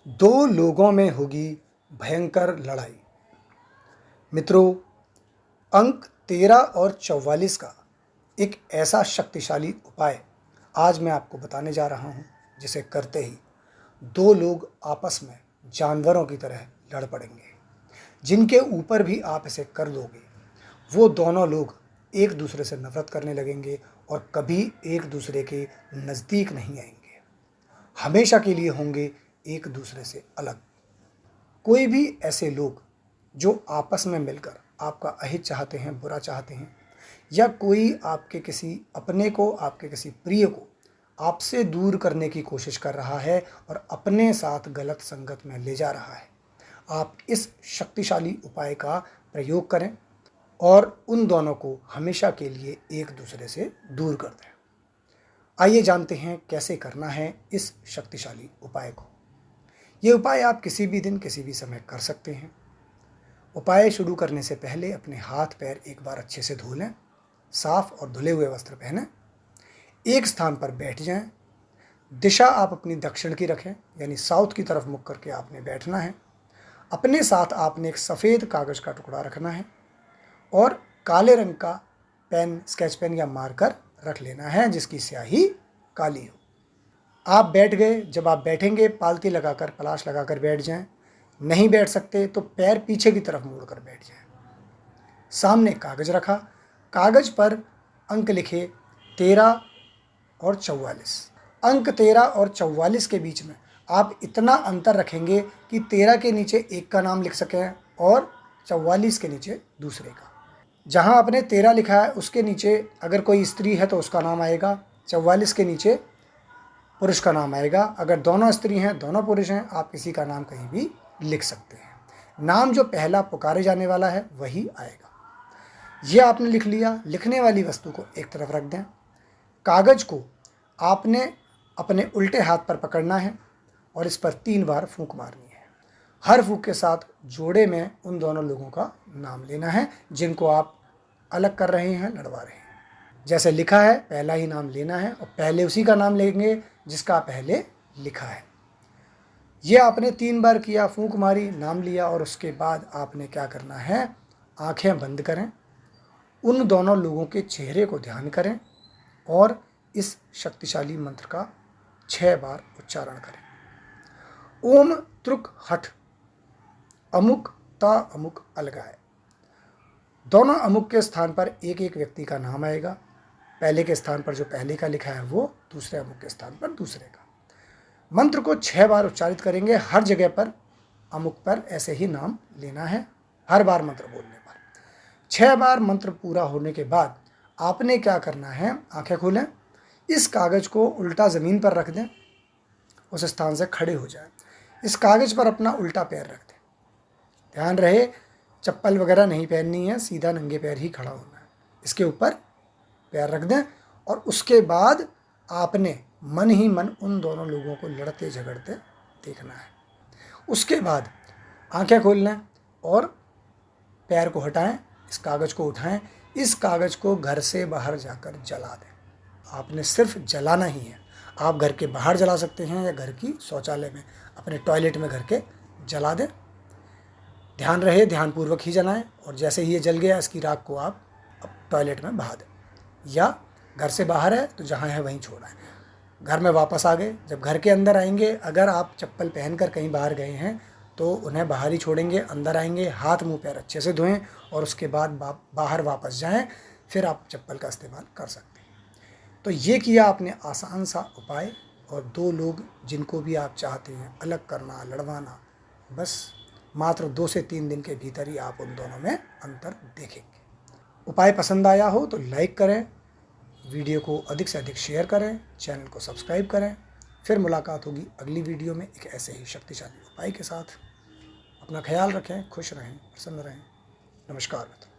दो लोगों में होगी भयंकर लड़ाई। मित्रों, अंक 13 और 44 का एक ऐसा शक्तिशाली उपाय आज मैं आपको बताने जा रहा हूं, जिसे करते ही दो लोग आपस में जानवरों की तरह लड़ पड़ेंगे। जिनके ऊपर भी आप इसे कर दोगे, वो दोनों लोग एक दूसरे से नफरत करने लगेंगे और कभी एक दूसरे के नज़दीक नहीं आएंगे। हमेशा के लिए होंगे एक दूसरे से अलग। कोई भी ऐसे लोग जो आपस में मिलकर आपका अहित चाहते हैं, बुरा चाहते हैं, या कोई आपके किसी अपने को, आपके किसी प्रिय को आपसे दूर करने की कोशिश कर रहा है और अपने साथ गलत संगत में ले जा रहा है, आप इस शक्तिशाली उपाय का प्रयोग करें और उन दोनों को हमेशा के लिए एक दूसरे से दूर कर दें। आइए जानते हैं कैसे करना है इस शक्तिशाली उपाय को। ये उपाय आप किसी भी दिन, किसी भी समय कर सकते हैं। उपाय शुरू करने से पहले अपने हाथ पैर एक बार अच्छे से धो लें, साफ और धुले हुए वस्त्र पहनें, एक स्थान पर बैठ जाएं। दिशा आप अपनी दक्षिण की रखें, यानी साउथ की तरफ मुख करके आपने बैठना है। अपने साथ आपने एक सफ़ेद कागज़ का टुकड़ा रखना है और काले रंग का पेन, स्केच पेन या मार्कर रख लेना है जिसकी स्याही काली हो। आप बैठ गए। जब आप बैठेंगे, पालती लगाकर, पलाश लगाकर बैठ जाएं। नहीं बैठ सकते तो पैर पीछे की तरफ मोड़कर बैठ जाएं। सामने कागज़ रखा, कागज़ पर अंक लिखे 13 और 44। अंक 13 और 44 के बीच में आप इतना अंतर रखेंगे कि 13 के नीचे एक का नाम लिख सकें और 44 के नीचे दूसरे का। जहां आपने 13 लिखा है उसके नीचे अगर कोई स्त्री है तो उसका नाम आएगा, 44 के नीचे पुरुष का नाम आएगा। अगर दोनों स्त्री हैं, दोनों पुरुष हैं, आप किसी का नाम कहीं भी लिख सकते हैं। नाम जो पहला पुकारे जाने वाला है वही आएगा। ये आपने लिख लिया। लिखने वाली वस्तु को एक तरफ रख दें। कागज़ को आपने अपने उल्टे हाथ पर पकड़ना है और इस पर 3 बार फूंक मारनी है। हर फूंक के साथ जोड़े में उन दोनों लोगों का नाम लेना है जिनको आप अलग कर रहे हैं, लड़वा रहे हैं। जैसे लिखा है पहला ही नाम लेना है और पहले उसी का नाम लेंगे जिसका पहले लिखा है। ये आपने 3 बार किया, फूंक मारी, नाम लिया और उसके बाद आपने क्या करना है, आंखें बंद करें, उन दोनों लोगों के चेहरे को ध्यान करें और इस शक्तिशाली मंत्र का 6 बार उच्चारण करें। ओम त्रुक हठ अमुक ता अमुक अलगाए। दोनों अमुक के स्थान पर एक एक व्यक्ति का नाम आएगा। पहले के स्थान पर जो पहले का लिखा है वो, दूसरे अमुक के स्थान पर दूसरे का। मंत्र को 6 बार उच्चारित करेंगे। हर जगह पर अमुक पर ऐसे ही नाम लेना है हर बार मंत्र बोलने पर। 6 बार मंत्र पूरा होने के बाद आपने क्या करना है, आंखें खोलें, इस कागज़ को उल्टा ज़मीन पर रख दें, उस स्थान से खड़े हो जाएं। इस कागज़ पर अपना उल्टा पैर रख दें। ध्यान रहे, चप्पल वगैरह नहीं पहननी है, सीधा नंगे पैर ही खड़ा होना है। इसके ऊपर पैर रख दें और उसके बाद आपने मन ही मन उन दोनों लोगों को लड़ते झगड़ते देखना है। उसके बाद आंखें खोल लें और पैर को हटाएं, इस कागज़ को उठाएं। इस कागज़ को घर से बाहर जाकर जला दें। आपने सिर्फ जलाना ही है। आप घर के बाहर जला सकते हैं या घर की शौचालय में, अपने टॉयलेट में घर के जला दें। ध्यान रहे, ध्यानपूर्वक ही जलाएं और जैसे ही ये जल गया इसकी राख को आप टॉयलेट में बहा दें, या घर से बाहर है तो जहाँ है वहीं छोड़ाएं। घर में वापस आ गए, जब घर के अंदर आएंगे, अगर आप चप्पल पहनकर कहीं बाहर गए हैं तो उन्हें बाहर ही छोड़ेंगे। अंदर आएंगे, हाथ मुंह पैर अच्छे से धोएं और उसके बाद बाहर वापस जाएं, फिर आप चप्पल का इस्तेमाल कर सकते हैं। तो ये किया आपने आसान सा उपाय, और दो लोग जिनको भी आप चाहते हैं अलग करना, लड़वाना, बस मात्र 2 से 3 दिन के भीतर ही आप उन दोनों में अंतर देखेंगे। उपाय पसंद आया हो तो लाइक करें, वीडियो को अधिक से अधिक शेयर करें, चैनल को सब्सक्राइब करें। फिर मुलाकात होगी अगली वीडियो में एक ऐसे ही शक्तिशाली उपाय के साथ। अपना ख्याल रखें, खुश रहें, प्रसन्न रहें। नमस्कार मित्रों।